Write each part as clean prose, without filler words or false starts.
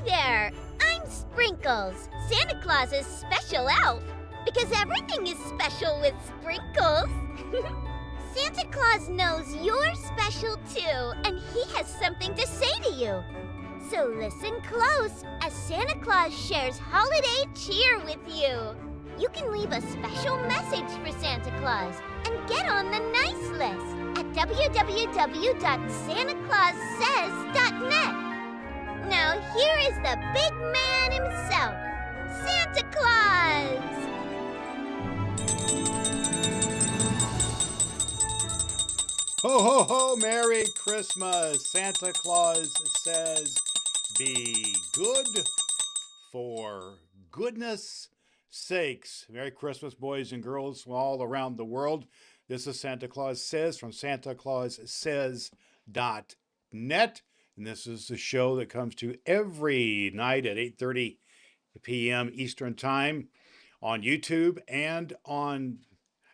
there! I'm Sprinkles, Santa Claus's special elf. Because everything is special with sprinkles. Santa Claus knows you're special too, and he has something to say to you. So listen close as Santa Claus shares holiday cheer with you. You can leave a special message for Santa Claus and get on the nice list at www.santaclaussays.net. Now here is the big man himself, Santa Claus! Ho, ho, ho, Merry Christmas! Santa Claus says, be good for goodness sakes. Merry Christmas, boys and girls from all around the world. This is Santa Claus Says from santaclaussays.net. And this is the show that comes to every night at 8:30 p.m. Eastern Time on YouTube and on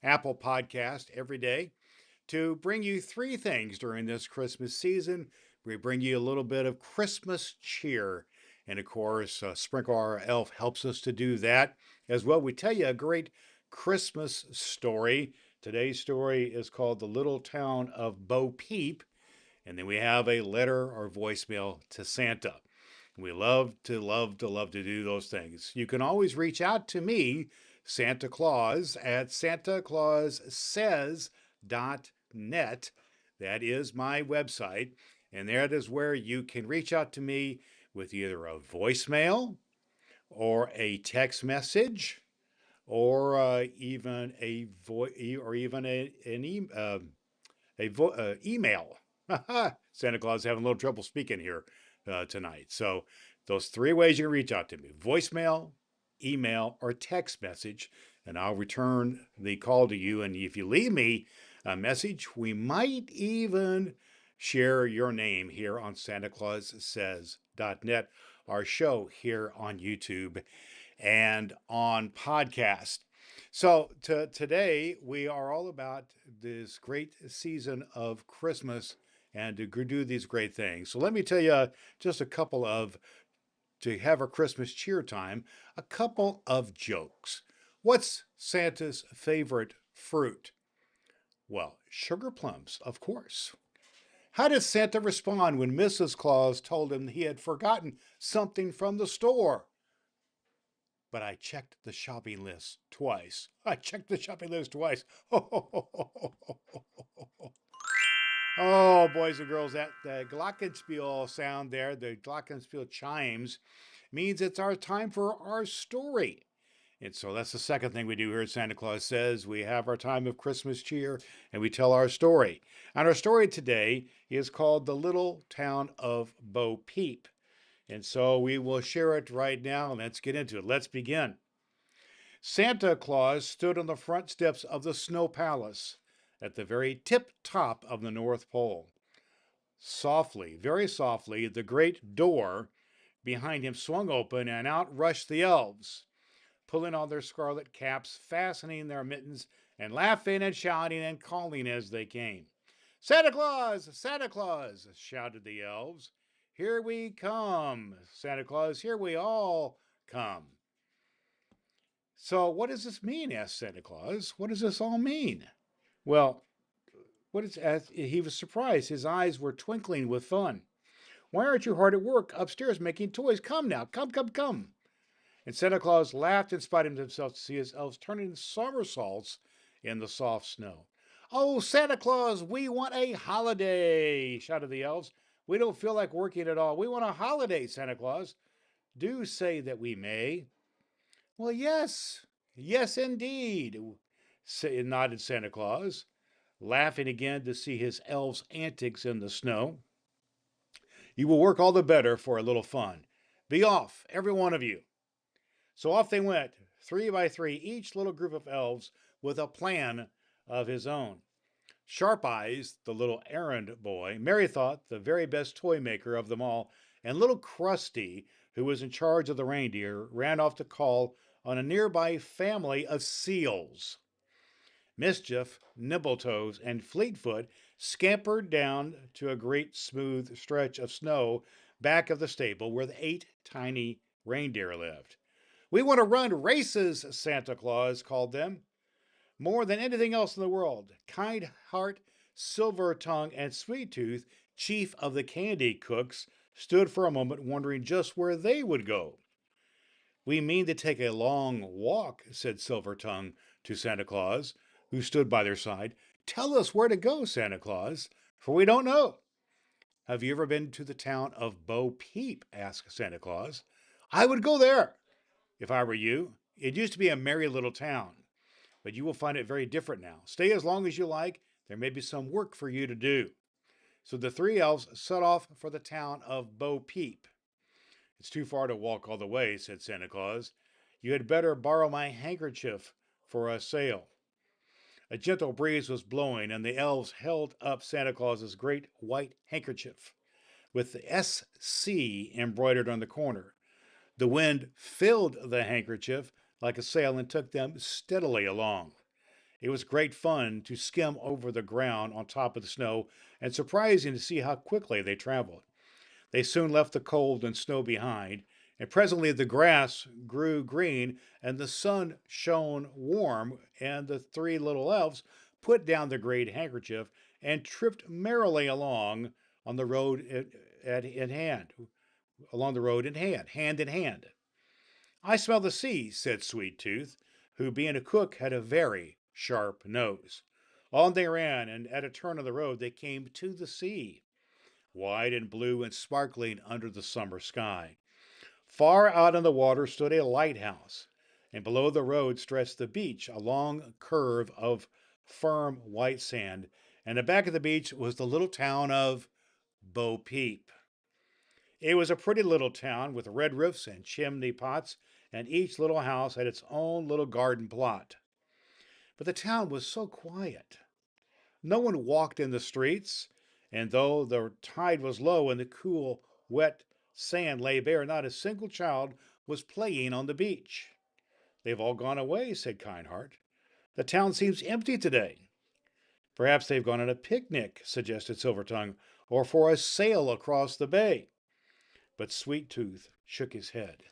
Apple Podcast every day to bring you three things during this Christmas season. We bring you a little bit of Christmas cheer. And of course, Sprinkle Our Elf helps us to do that as well. We tell you a great Christmas story. Today's story is called The Little Town of Peep. And then we have a letter or voicemail to Santa. We love to do those things. You can always reach out to me, Santa Claus, at santaclaussays.net. That is my website. And that is where you can reach out to me with either a voicemail or a text message or even email. Santa Claus is having a little trouble speaking here tonight. So those three ways you can reach out to me: voicemail, email, or text message, and I'll return the call to you. And if you leave me a message, we might even share your name here on santaclaussays.net, our show here on YouTube and on podcast. So today we are all about this great season of Christmas and to do these great things. So let me tell you just a couple of, to have our Christmas cheer time, a couple of jokes. What's Santa's favorite fruit? Well, sugar plums, of course. How did Santa respond when Mrs. Claus told him he had forgotten something from the store? But I checked the shopping list twice. Oh, boys and girls, that glockenspiel sound there, the glockenspiel chimes, means it's our time for our story. And so that's the second thing we do here at Santa Claus Says. We have our time of Christmas cheer and we tell our story. And our story today is called The Little Town of Peep. And so we will share it right now. Let's get into it. Let's begin. Santa Claus stood on the front steps of the Snow Palace at the very tip top of the North Pole. Softly, very softly, the great door behind him swung open and out rushed the elves, pulling on their scarlet caps, fastening their mittens, and laughing and shouting and calling as they came. Santa Claus! Santa Claus! Shouted the elves. Here we come, Santa Claus, here we all come. So what does this mean? Asked Santa Claus. What does this all mean? Well, he was surprised. His eyes were twinkling with fun. Why aren't you hard at work upstairs making toys? Come now, come. And Santa Claus laughed in spite of himself to see his elves turning somersaults in the soft snow. Oh, Santa Claus, we want a holiday, shouted the elves. We don't feel like working at all. We want a holiday, Santa Claus. Do say that we may. Well, yes, indeed, nodded Santa Claus, laughing again to see his elves' antics in the snow. You will work all the better for a little fun. Be off, every one of you. So off they went, 3 by 3, each little group of elves with a plan of his own. Sharp Eyes, the little errand boy, Merry Thought, the very best toy maker of them all, and little Krusty, who was in charge of the reindeer, ran off to call on a nearby family of seals. Mischief, Nibbletoes, and Fleetfoot scampered down to a great smooth stretch of snow back of the stable where the 8 tiny reindeer lived. "We want to run races," Santa Claus called them. More than anything else in the world, Kind Heart, Silver Tongue, and Sweet Tooth, chief of the candy cooks, stood for a moment wondering just where they would go. "We mean to take a long walk," said Silver Tongue to Santa Claus, who stood by their side. "Tell us where to go, Santa Claus, for we don't know." "Have you ever been to the town of Bo Peep?" asked Santa Claus. "I would go there if I were you. It used to be a merry little town, but you will find it very different now. Stay as long as you like. There may be some work for you to do." So the 3 elves set off for the town of Bo Peep. "It's too far to walk all the way," said Santa Claus. "You had better borrow my handkerchief for a sail." A gentle breeze was blowing, and the elves held up Santa Claus's great white handkerchief with the SC embroidered on the corner. The wind filled the handkerchief like a sail and took them steadily along. It was great fun to skim over the ground on top of the snow, and surprising to see how quickly they traveled. They soon left the cold and snow behind, and presently the grass grew green and the sun shone warm, and the 3 little elves put down the great handkerchief and tripped merrily along on the road in hand, hand in hand. "I smell the sea," said Sweet Tooth, who, being a cook, had a very sharp nose. On they ran, and at a turn of the road they came to the sea, wide and blue and sparkling under the summer sky. Far out on the water stood a lighthouse, and below the road stretched the beach, a long curve of firm white sand, and the back of the beach was the little town of Bo Peep. It was a pretty little town with red roofs and chimney pots, and each little house had its own little garden plot. But the town was so quiet. No one walked in the streets, and though the tide was low and the cool, wet sand lay bare, not a single child was playing on the beach. "They've all gone away," said Kindheart. "The town seems empty today." "Perhaps they've gone on a picnic," suggested Silvertongue, "or for a sail across the bay." But Sweet Tooth shook his head.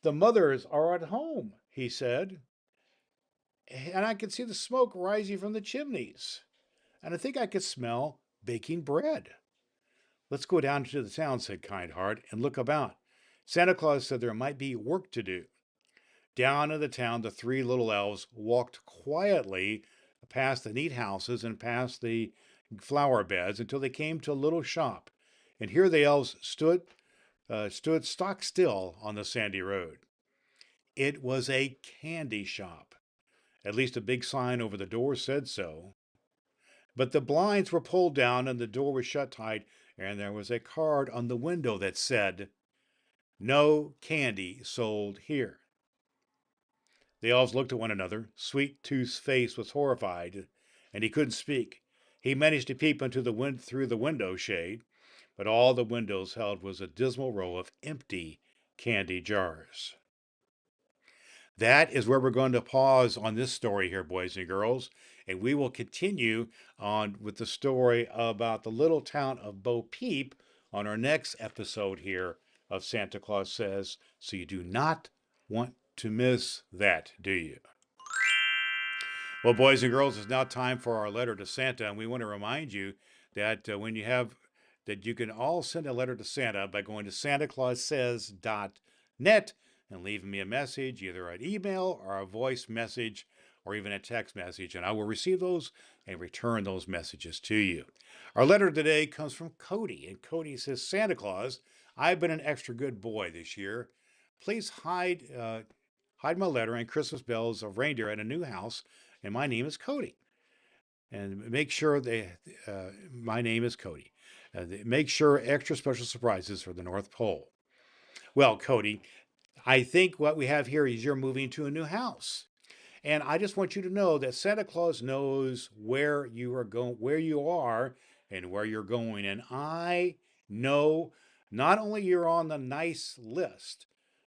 "The mothers are at home," he said, "and I can see the smoke rising from the chimneys, and I think I can smell baking bread." "Let's go down to the town," said Kindheart, "and look about. Santa Claus said there might be work to do." Down in the town, the 3 little elves walked quietly past the neat houses and past the flower beds until they came to a little shop. And here the elves stood stock still on the sandy road. It was a candy shop. At least a big sign over the door said so. But the blinds were pulled down and the door was shut tight, and there was a card on the window that said, "No candy sold here." The elves looked at one another. Sweet Tooth's face was horrified, and he couldn't speak. He managed to peep through the window shade, but all the windows held was a dismal row of empty candy jars. That is where we're going to pause on this story here, boys and girls, and we will continue on with the story about the little town of Bo Peep on our next episode here of Santa Claus Says. So you do not want to miss that, do you? Well, boys and girls, it's now time for our letter to Santa, and we want to remind you that that you can all send a letter to Santa by going to santaclaussays.net and leaving me a message, either an email or a voice message or even a text message, and I will receive those and return those messages to you. Our letter today comes from Cody, and Cody says, "Santa Claus, I've been an extra good boy this year. Please hide my letter and Christmas bells of reindeer in a new house, and my name is Cody. And make sure my name is Cody. Make sure extra special surprises for the North Pole." Well, Cody, I think what we have here is you're moving to a new house. And I just want you to know that Santa Claus knows where you are going, where you are and where you're going. And I know not only you're on the nice list,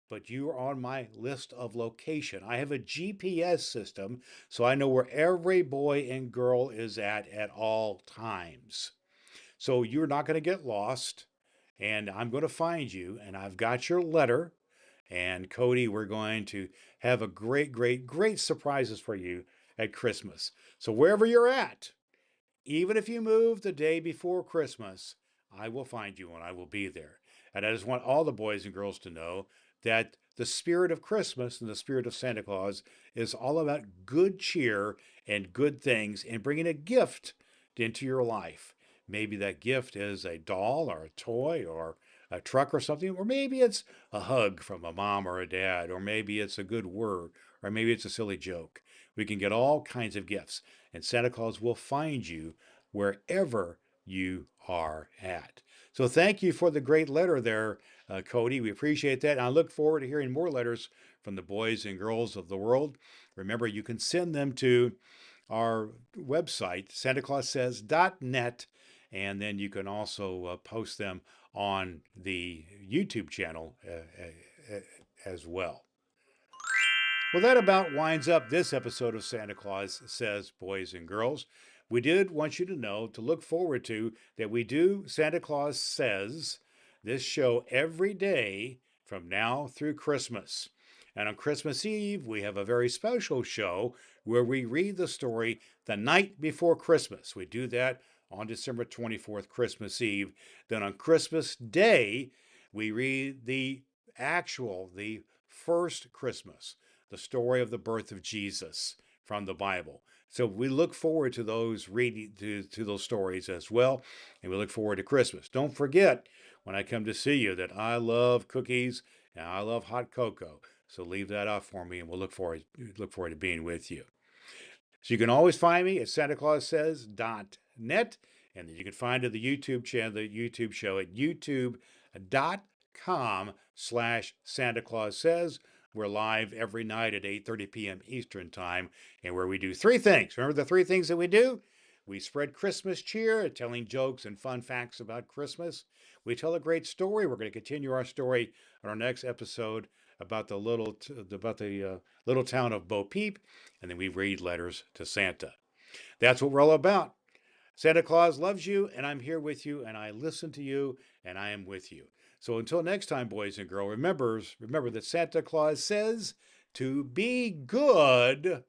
but you are on my list of location. I have a GPS system, so I know where every boy and girl is at all times. So you're not going to get lost, and I'm going to find you, and I've got your letter. And Cody, we're going to have a great, great, great surprises for you at Christmas. So wherever you're at, even if you move the day before Christmas, I will find you and I will be there. And I just want all the boys and girls to know that the spirit of Christmas and the spirit of Santa Claus is all about good cheer and good things and bringing a gift into your life. Maybe that gift is a doll or a toy or a truck or something, or maybe it's a hug from a mom or a dad, or maybe it's a good word, or maybe it's a silly joke. We can get all kinds of gifts, and Santa Claus will find you wherever you are at. So thank you for the great letter there, Cody. We appreciate that. And I look forward to hearing more letters from the boys and girls of the world. Remember, you can send them to our website, santaclaussays.net, and then you can also post them on the YouTube channel as well. Well, that about winds up this episode of Santa Claus Says, boys and girls. We did want you to know to look forward to that we do Santa Claus Says, this show every day from now through Christmas. And on Christmas Eve, we have a very special show where we read the story the night before Christmas. We do that on December 24th, Christmas Eve. Then on Christmas Day, we read the first Christmas, the story of the birth of Jesus from the Bible. So we look forward to those reading to those stories as well, and we look forward to Christmas. Don't forget when I come to see you that I love cookies and I love hot cocoa. So leave that up for me, and we'll look forward to being with you. So you can always find me at santaclaussays.net, and then you can find the YouTube channel, the YouTube show at youtube.com/Santa Claus Says. We're live every night at 8:30 p.m. Eastern Time, and where we do three things. Remember the three things that we do? We spread Christmas cheer, telling jokes and fun facts about Christmas. We tell a great story. We're going to continue our story on our next episode about the little town of Peep, and then we read letters to Santa. That's what we're all about. Santa Claus loves you, and I'm here with you, and I listen to you, and I am with you. So until next time, boys and girls, remember that Santa Claus says to be good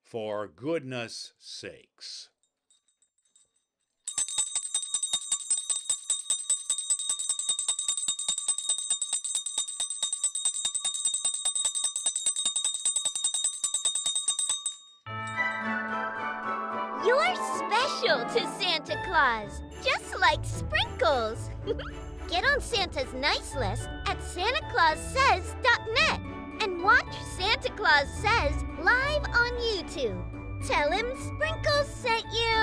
for goodness sakes. You're special to Santa Claus, just like sprinkles. Get on Santa's nice list at santaclaussays.net and watch Santa Claus Says live on YouTube. Tell him Sprinkles sent you.